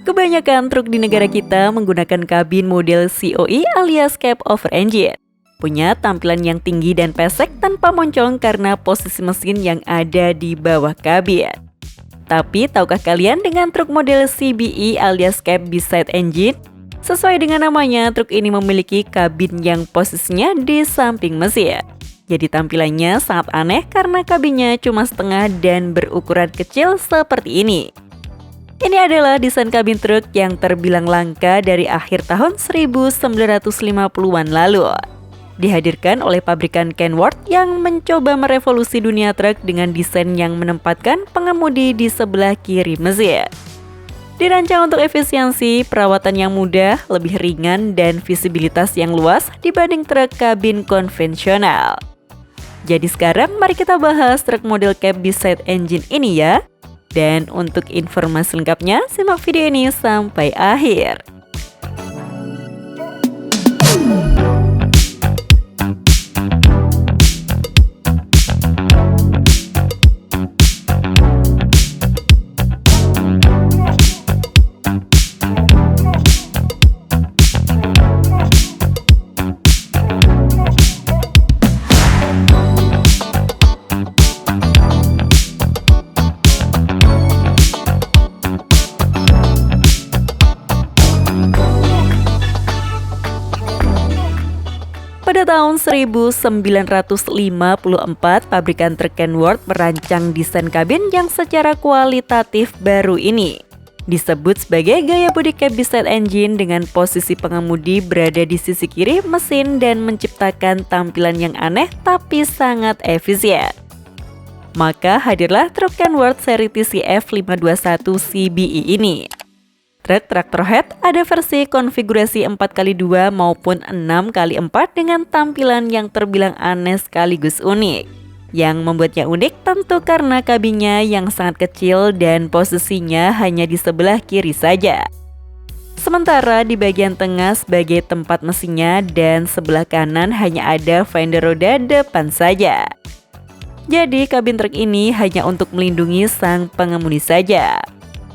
Kebanyakan truk di negara kita menggunakan kabin model COE alias cab over engine. Punya tampilan yang tinggi dan pesek tanpa moncong karena posisi mesin yang ada di bawah kabin. Tapi tahukah kalian dengan truk model CBE alias cab beside engine? Sesuai dengan namanya, truk ini memiliki kabin yang posisinya di samping mesin. Jadi tampilannya sangat aneh karena kabinnya cuma setengah dan berukuran kecil seperti ini. Ini adalah desain kabin truk yang terbilang langka dari akhir tahun 1950-an lalu. Dihadirkan oleh pabrikan Kenworth yang mencoba merevolusi dunia truk dengan desain yang menempatkan pengemudi di sebelah kiri mesin. Dirancang untuk efisiensi, perawatan yang mudah, lebih ringan, dan visibilitas yang luas dibanding truk kabin konvensional. Jadi sekarang mari kita bahas truk model cab beside engine ini ya. Dan untuk informasi lengkapnya, simak video ini sampai akhir. Pada tahun 1954, pabrikan truk Kenworth merancang desain kabin yang secara kualitatif baru ini. Disebut sebagai gaya bodi cab beside engine dengan posisi pengemudi berada di sisi kiri mesin dan menciptakan tampilan yang aneh tapi sangat efisien. Maka hadirlah truk Kenworth seri TCF 521 CBE ini. Truk traktor head ada versi konfigurasi 4x2 maupun 6x4 dengan tampilan yang terbilang aneh sekaligus unik. Yang membuatnya unik tentu karena kabinnya yang sangat kecil dan posisinya hanya di sebelah kiri saja. Sementara di bagian tengah sebagai tempat mesinnya dan sebelah kanan hanya ada fender roda depan saja. Jadi kabin truk ini hanya untuk melindungi sang pengemudi saja.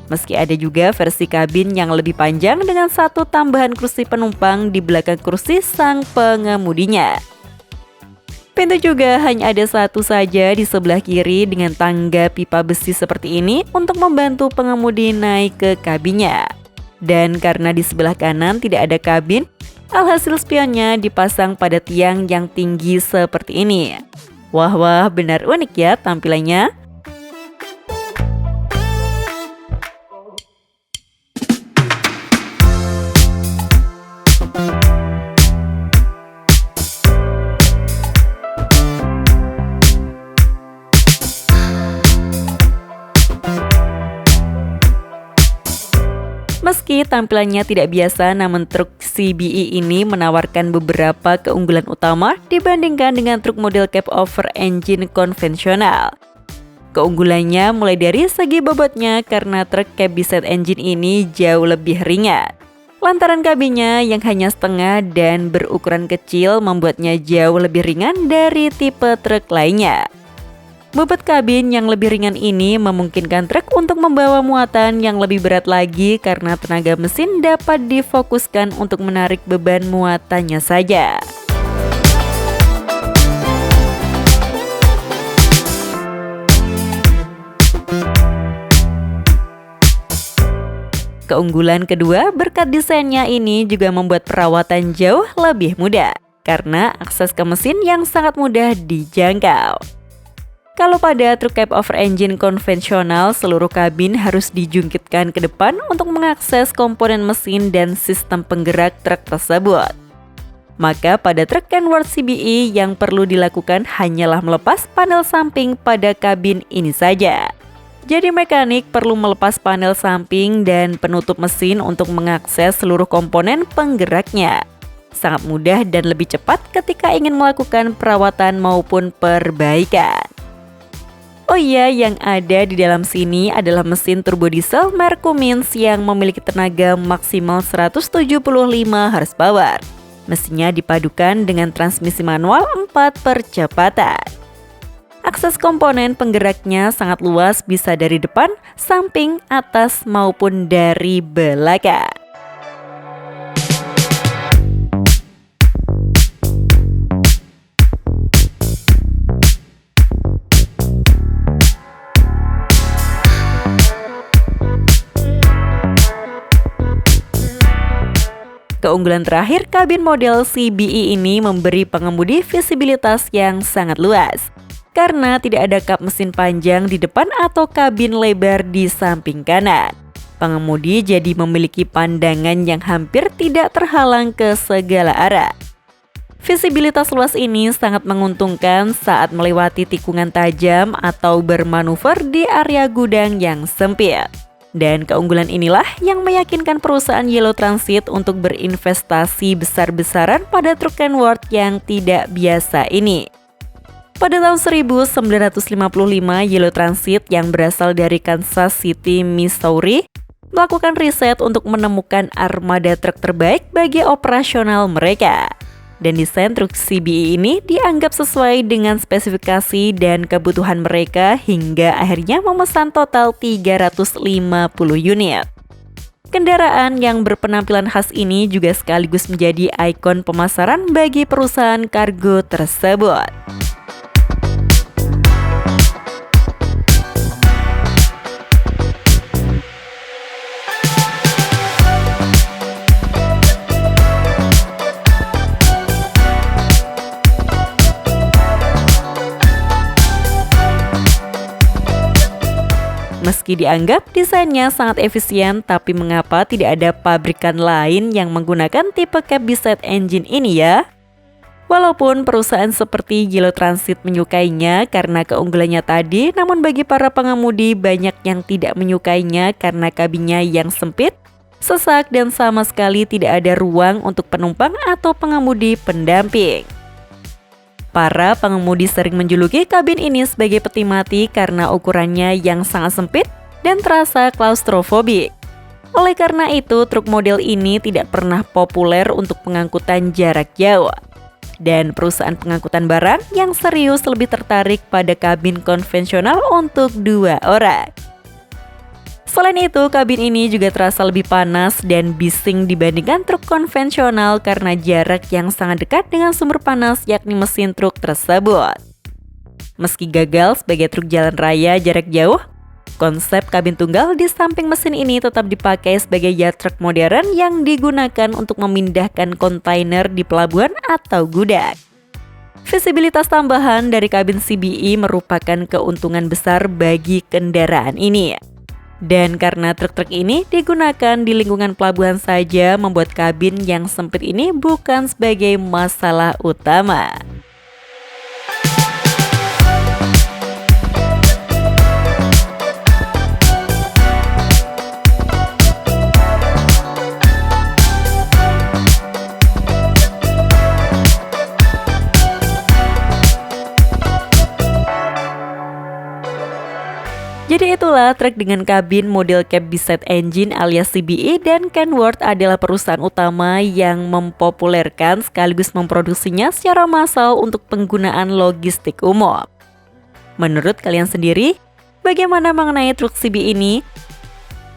Meski ada juga versi kabin yang lebih panjang dengan satu tambahan kursi penumpang di belakang kursi sang pengemudinya. Pintu juga hanya ada satu saja di sebelah kiri dengan tangga pipa besi seperti ini untuk membantu pengemudi naik ke kabinnya. Dan karena di sebelah kanan tidak ada kabin, alhasil spionnya dipasang pada tiang yang tinggi seperti ini. Wah, benar unik ya tampilannya. Meski tampilannya tidak biasa, namun truk CBE ini menawarkan beberapa keunggulan utama dibandingkan dengan truk model cab over engine konvensional. Keunggulannya mulai dari segi bobotnya karena truk cab beside engine ini jauh lebih ringan. Lantaran kabinnya yang hanya setengah dan berukuran kecil membuatnya jauh lebih ringan dari tipe truk lainnya. Bobot kabin yang lebih ringan ini memungkinkan truk untuk membawa muatan yang lebih berat lagi karena tenaga mesin dapat difokuskan untuk menarik beban muatannya saja. Keunggulan kedua, berkat desainnya ini juga membuat perawatan jauh lebih mudah karena akses ke mesin yang sangat mudah dijangkau. Kalau pada truk cab over engine konvensional, seluruh kabin harus dijungkitkan ke depan untuk mengakses komponen mesin dan sistem penggerak truk tersebut. Maka pada truk Kenworth CBE yang perlu dilakukan hanyalah melepas panel samping pada kabin ini saja. Jadi mekanik perlu melepas panel samping dan penutup mesin untuk mengakses seluruh komponen penggeraknya. Sangat mudah dan lebih cepat ketika ingin melakukan perawatan maupun perbaikan. Oh iya, yang ada di dalam sini adalah mesin turbo diesel merek Cummins yang memiliki tenaga maksimal 175 horsepower. Mesinnya dipadukan dengan transmisi manual 4 percepatan. Akses komponen penggeraknya sangat luas, bisa dari depan, samping, atas, maupun dari belakang. Keunggulan terakhir, kabin model CBE ini memberi pengemudi visibilitas yang sangat luas. Karena tidak ada kap mesin panjang di depan atau kabin lebar di samping kanan. Pengemudi jadi memiliki pandangan yang hampir tidak terhalang ke segala arah. Visibilitas luas ini sangat menguntungkan saat melewati tikungan tajam atau bermanuver di area gudang yang sempit. Dan keunggulan inilah yang meyakinkan perusahaan Yellow Transit untuk berinvestasi besar-besaran pada truk Kenworth yang tidak biasa ini. Pada tahun 1955, Yellow Transit yang berasal dari Kansas City, Missouri, melakukan riset untuk menemukan armada truk terbaik bagi operasional mereka. Dan desain truk CBE ini dianggap sesuai dengan spesifikasi dan kebutuhan mereka hingga akhirnya memesan total 350 unit. Kendaraan yang berpenampilan khas ini juga sekaligus menjadi ikon pemasaran bagi perusahaan kargo tersebut. Meski dianggap desainnya sangat efisien, tapi mengapa tidak ada pabrikan lain yang menggunakan tipe cab biside engine ini ya? Walaupun perusahaan seperti Yellow Transit menyukainya karena keunggulannya tadi, namun bagi para pengemudi banyak yang tidak menyukainya karena kabinnya yang sempit, sesak, dan sama sekali tidak ada ruang untuk penumpang atau pengemudi pendamping. Para pengemudi sering menjuluki kabin ini sebagai peti mati karena ukurannya yang sangat sempit dan terasa klaustrofobik. Oleh karena itu, truk model ini tidak pernah populer untuk pengangkutan jarak jauh. Dan perusahaan pengangkutan barang yang serius lebih tertarik pada kabin konvensional untuk 2 orang. Selain itu, kabin ini juga terasa lebih panas dan bising dibandingkan truk konvensional karena jarak yang sangat dekat dengan sumber panas yakni mesin truk tersebut. Meski gagal sebagai truk jalan raya jarak jauh, konsep kabin tunggal di samping mesin ini tetap dipakai sebagai yard truck modern yang digunakan untuk memindahkan kontainer di pelabuhan atau gudang. Visibilitas tambahan dari kabin CBE merupakan keuntungan besar bagi kendaraan ini. Dan karena truk-truk ini digunakan di lingkungan pelabuhan saja, membuat kabin yang sempit ini bukan sebagai masalah utama. Jadi itulah truk dengan kabin model cab biside engine alias CBE, dan Kenworth adalah perusahaan utama yang mempopulerkan sekaligus memproduksinya secara massal untuk penggunaan logistik umum. Menurut kalian sendiri, bagaimana mengenai truk CBE ini?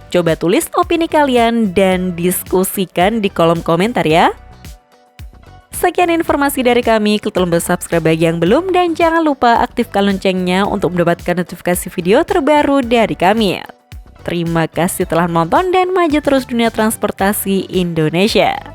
Coba tulis opini kalian dan diskusikan di kolom komentar ya. Sekian informasi dari kami, klik tombol subscribe bagi yang belum, dan jangan lupa aktifkan loncengnya untuk mendapatkan notifikasi video terbaru dari kami. Terima kasih telah menonton dan maju terus dunia transportasi Indonesia.